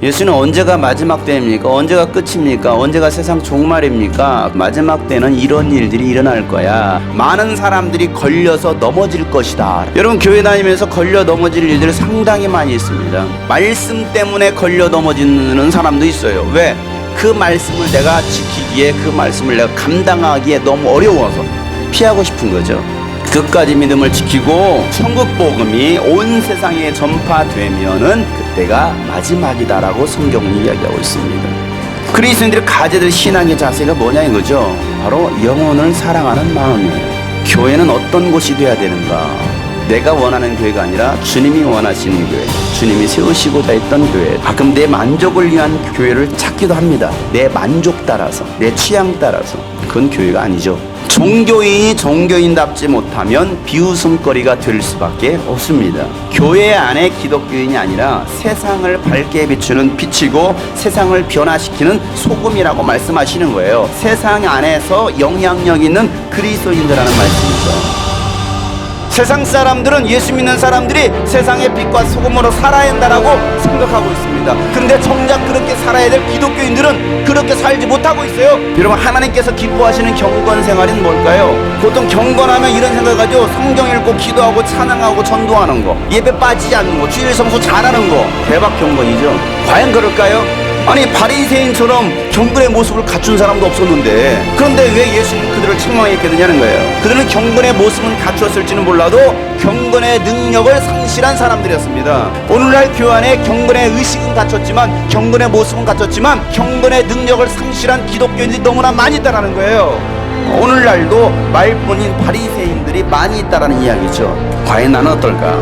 예수는 언제가 마지막 때입니까? 언제가 끝입니까? 언제가 세상 종말입니까? 마지막 때는 이런 일들이 일어날 거야. 많은 사람들이 걸려서 넘어질 것이다. 여러분, 교회 다니면서 걸려 넘어질 일들이 상당히 많이 있습니다. 말씀 때문에 걸려 넘어지는 사람도 있어요. 왜? 그 말씀을 내가 지키기에, 그 말씀을 내가 감당하기에 너무 어려워서 피하고 싶은 거죠. 끝까지 믿음을 지키고 천국 복음이 온 세상에 전파되면은 그때가 마지막이다라고 성경은 이야기하고 있습니다. 그리스도인들이 가져야 될 신앙의 자세가 뭐냐 이거죠. 바로 영혼을 사랑하는 마음이에요. 교회는 어떤 곳이 돼야 되는가? 내가 원하는 교회가 아니라 주님이 원하시는 교회, 주님이 세우시고자 했던 교회. 가끔 내 만족을 위한 교회를 찾기도 합니다. 내 만족 따라서, 내 취향 따라서. 그건 교회가 아니죠. 종교인이 종교인답지 못하면 비웃음거리가 될 수밖에 없습니다. 교회 안에 기독교인이 아니라 세상을 밝게 비추는 빛이고 세상을 변화시키는 소금이라고 말씀하시는 거예요. 세상 안에서 영향력 있는 그리스도인들라는 말씀이죠. 세상 사람들은, 예수 믿는 사람들이 세상의 빛과 소금으로 살아야 한다라고 생각하고 있습니다. 그런데 정작 그렇게 살아야 될 기독교인들은 그렇게 살지 못하고 있어요. 여러분, 하나님께서 기뻐하시는 경건 생활은 뭘까요? 보통 경건하면 이런 생각을 가지고 성경 읽고 기도하고 찬양하고 전도하는 거, 예배 빠지지 않는 거, 주일 성수 잘하는 거, 대박 경건이죠. 과연 그럴까요? 아니, 바리새인처럼 경건의 모습을 갖춘 사람도 없었는데, 그런데 왜 예수님은 그들을 책망했게 되냐는 거예요. 그들은 경건의 모습은 갖추었을지는 몰라도 경건의 능력을 상실한 사람들이었습니다. 오늘날 교회 안에 경건의 의식은 갖췄지만, 경건의 모습은 갖췄지만 경건의 능력을 상실한 기독교인들이 너무나 많이 있다는 거예요. 오늘날도 말뿐인 바리새인들이 많이 있다는 이야기죠. 과연 나는 어떨까?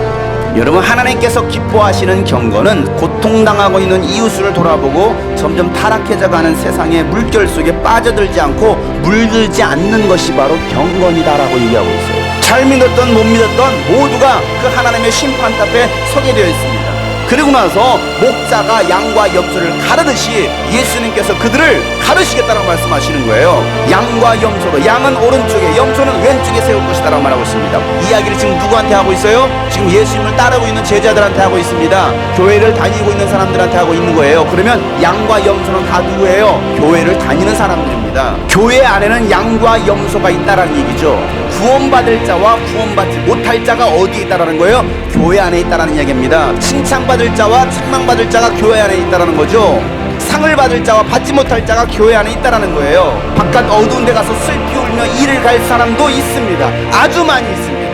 여러분, 하나님께서 기뻐하시는 경건은 고통당하고 있는 이웃을 돌아보고 점점 타락해져가는 세상의 물결 속에 빠져들지 않고 물들지 않는 것이 바로 경건이다라고 얘기하고 있어요. 잘 믿었던 못 믿었던 모두가 그 하나님의 심판 앞에 서게 되어 있습니다. 그리고 나서 목자가 양과 염소를 가르듯이 예수님께서 그들을 가르시겠다라고 말씀하시는 거예요. 양과 염소로, 양은 오른쪽에, 염소는 왼쪽에 세울 것이다라고 말하고 있습니다. 이야기를 지금 누구한테 하고 있어요? 지금 예수님을 따르고 있는 제자들한테 하고 있습니다. 교회를 다니고 있는 사람들한테 하고 있는 거예요. 그러면 양과 염소는 다 누구예요? 교회를 다니는 사람들입니다. 교회 안에는 양과 염소가 있다라는 얘기죠. 구원받을 자와 구원받지 못할 자가 어디에 있다라는 거예요? 교회 안에 있다라는 이야기입니다. 칭찬받을 자와 책망받을 자가 교회 안에 있다라는 거죠. 상을 받을 자와 받지 못할 자가 교회 안에 있다라는 거예요. 바깥 어두운 데 가서 슬피 울며 일을 갈 사람도 있습니다. 아주 많이 있습니다.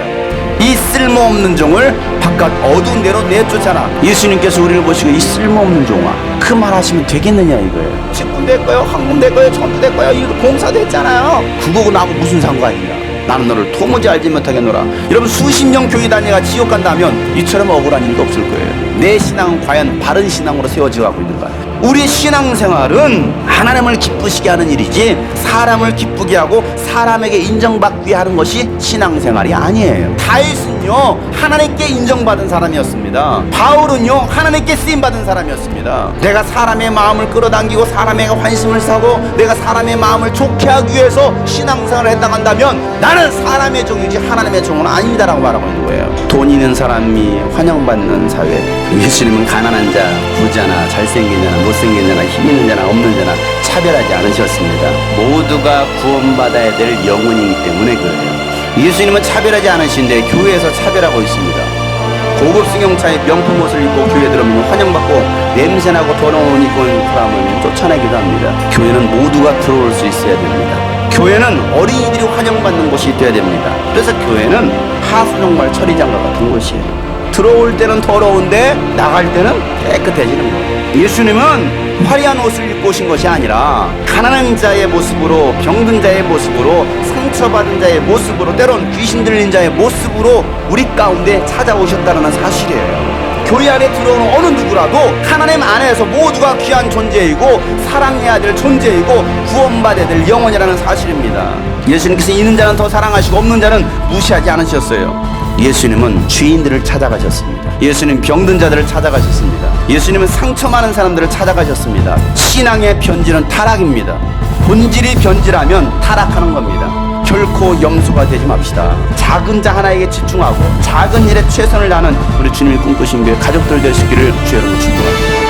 이 쓸모없는 종을 바깥 어두운 데로 내쫓아라. 예수님께서 우리를 보시고 이 쓸모없는 종아, 그 말 하시면 되겠느냐 이거예요. 직분 될 거예요, 황금 될 거예요, 전도 될 거예요. 이거 봉사 됐잖아요. 그거고 나하고 무슨 상관이냐. 나는 너를 도무지 알지 못하게 놀아. 여러분, 수십 년 교회 다니가 지옥 간다면 이처럼 억울한 일도 없을 거예요. 내 신앙은 과연 바른 신앙으로 세워져 가고 있는가? 우리 신앙생활은 하나님을 기쁘시게 하는 일이지 사람을 기쁘게 하고 사람에게 인정받게 하는 것이 신앙생활이 아니에요. 다윗은요, 하나님께 인정받은 사람이었습니다. 바울은요, 하나님께 쓰임받은 사람이었습니다. 내가 사람의 마음을 끌어당기고 사람에게 환심을 사고 내가 사람의 마음을 좋게 하기 위해서 신앙생활을 해당한다면 나는 사람의 종이지 하나님의 종은 아닙니다라고 말하고 있는 거예요. 돈 있는 사람이 환영받는 사회. 예수님은 가난한 자, 부자나 잘생긴 자나 못생긴 자나 힘 있는 자나 없는 자나 차별하지 않으셨습니다. 모두가 구원받아야 될 영혼이기 때문에 그래요. 예수님은 차별하지 않으신데 교회에서 차별하고 있습니다. 고급 승용차에 명품 옷을 입고 교회 들어오면 환영받고 냄새나고 더러운 옷 입고 있는 사람을 쫓아내기도 합니다. 교회는 모두가 들어올 수 있어야 됩니다. 교회는 어린이들이 환영받는 곳이 되어야 됩니다. 그래서 교회는 하수종말 처리장과 같은 곳이에요. 들어올 때는 더러운데 나갈 때는 깨끗해지는 거예요. 예수님은 화려한 옷을 입고 오신 것이 아니라 가난한 자의 모습으로, 병든 자의 모습으로, 상처받은 자의 모습으로, 때론 귀신 들린 자의 모습으로 우리 가운데 찾아오셨다는 사실이에요. 교회 안에 들어오는 어느 누구라도 하나님 안에서 모두가 귀한 존재이고 사랑해야 될 존재이고 구원받아야 될 영혼이라는 사실입니다. 예수님께서 있는 자는 더 사랑하시고 없는 자는 무시하지 않으셨어요. 예수님은 죄인들을 찾아가셨습니다. 예수님 병든 자들을 찾아가셨습니다. 예수님은 상처 많은 사람들을 찾아가셨습니다. 신앙의 변질은 타락입니다. 본질이 변질하면 타락하는 겁니다. 결코 염소가 되지 맙시다. 작은 자 하나에게 집중하고 작은 일에 최선을 다하는 우리 주님이 꿈꾸신 교회 가족들 될 수 있기를 주의 이름으로 축복합니다.